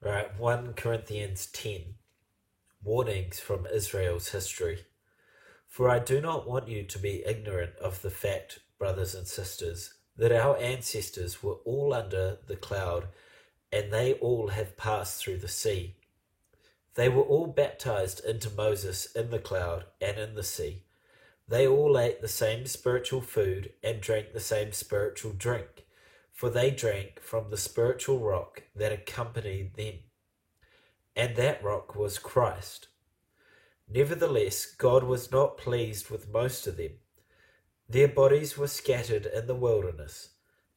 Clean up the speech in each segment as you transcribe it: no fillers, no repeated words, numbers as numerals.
Right, 1 Corinthians 10. Warnings from Israel's history. For I do not want you to be ignorant of the fact, brothers and sisters, that our ancestors were all under the cloud, and they all have passed through the sea. They were all baptized into Moses in the cloud and in the sea. They all ate the same spiritual food and drank the same spiritual drink, for they drank from the spiritual rock that accompanied them, and that rock was Christ. Nevertheless, God was not pleased with most of them. Their bodies were scattered in the wilderness.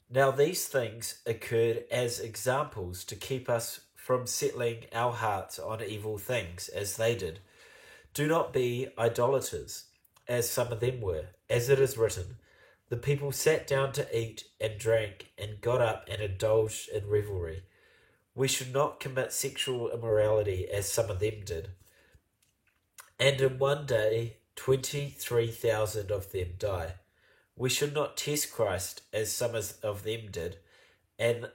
Now these things occurred as examples to keep us from settling our hearts on evil things, as they did. Do not be idolaters, as some of them were. As it is written, the people sat down to eat and drank and got up and indulged in revelry. We should not commit sexual immorality, as some of them did. And in one day 23,000 of them die. We should not test Christ, as some of them did, and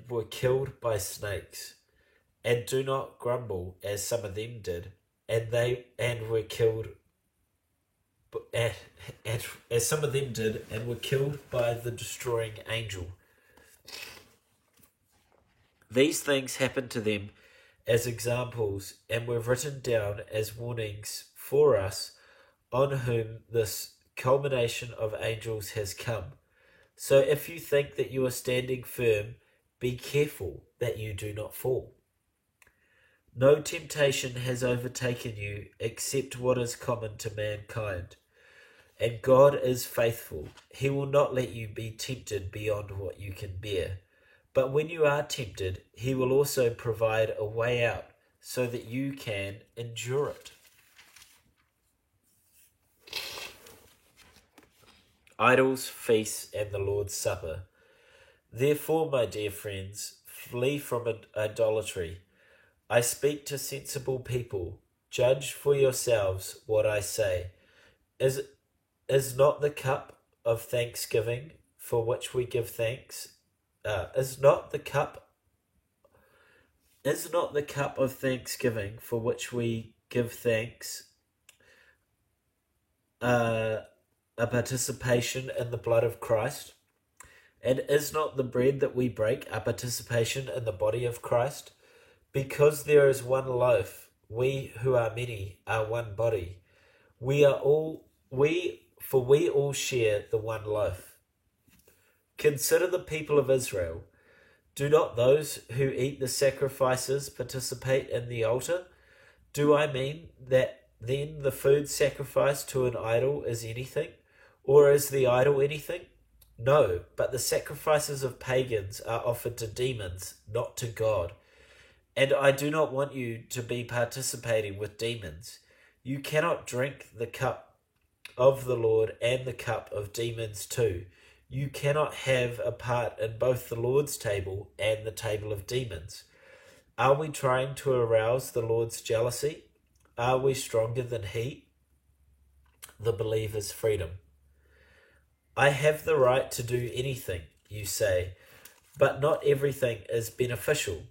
were killed by snakes. And do not grumble, as some of them did, and were killed. And as some of them did, and were killed by the destroying angel. These things happened to them as examples, and were written down as warnings for us, on whom this culmination of angels has come. So if you think that you are standing firm, be careful that you do not fall. No temptation has overtaken you except what is common to mankind. And God is faithful. He will not let you be tempted beyond what you can bear. But when you are tempted, he will also provide a way out so that you can endure it. Idols, feasts, and the Lord's Supper. Therefore, my dear friends, flee from idolatry. I speak to sensible people. Judge for yourselves what I say. Is not the cup of thanksgiving for which we give thanks? Is not the cup of thanksgiving for which we give thanks a participation in the blood of Christ? And is not the bread that we break a participation in the body of Christ? Because there is one loaf, we who are many are one body. We all share the one loaf. Consider the people of Israel. Do not those who eat the sacrifices participate in the altar? Do I mean that then the food sacrificed to an idol is anything? Or is the idol anything? No, but the sacrifices of pagans are offered to demons, not to God. And I do not want you to be participating with demons. You cannot drink the cup of the Lord and the cup of demons too. You cannot have a part in both the Lord's table and the table of demons. Are we trying to arouse the Lord's jealousy? Are we stronger than he? The believer's freedom. I have the right to do anything, you say, but not everything is beneficial.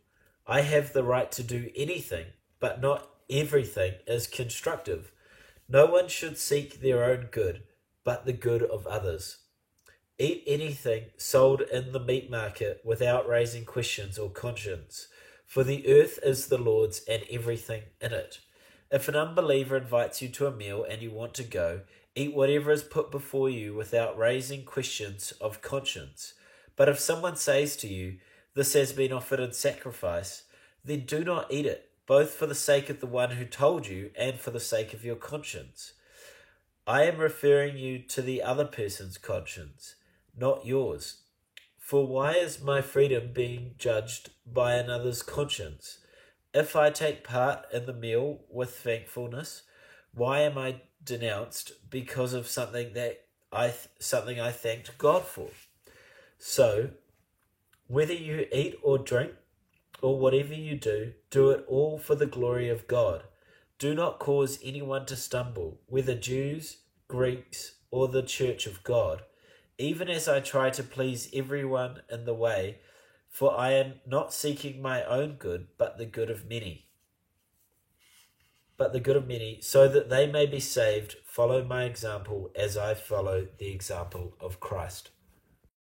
I have the right to do anything, but not everything is constructive. No one should seek their own good, but the good of others. Eat anything sold in the meat market without raising questions or conscience, for the earth is the Lord's and everything in it. If an unbeliever invites you to a meal and you want to go, eat whatever is put before you without raising questions of conscience. But if someone says to you, "This has been offered in sacrifice," then do not eat it, both for the sake of the one who told you and for the sake of your conscience. I am referring you to the other person's conscience, not yours. For why is my freedom being judged by another's conscience? If I take part in the meal with thankfulness, why am I denounced because of something I thanked God for? So, whether you eat or drink, or whatever you do, do it all for the glory of God. Do not cause anyone to stumble, whether Jews, Greeks, or the church of God, even as I try to please everyone in the way, For I am not seeking my own good, but the good of many. So that they may be saved. Follow my example as I follow the example of Christ.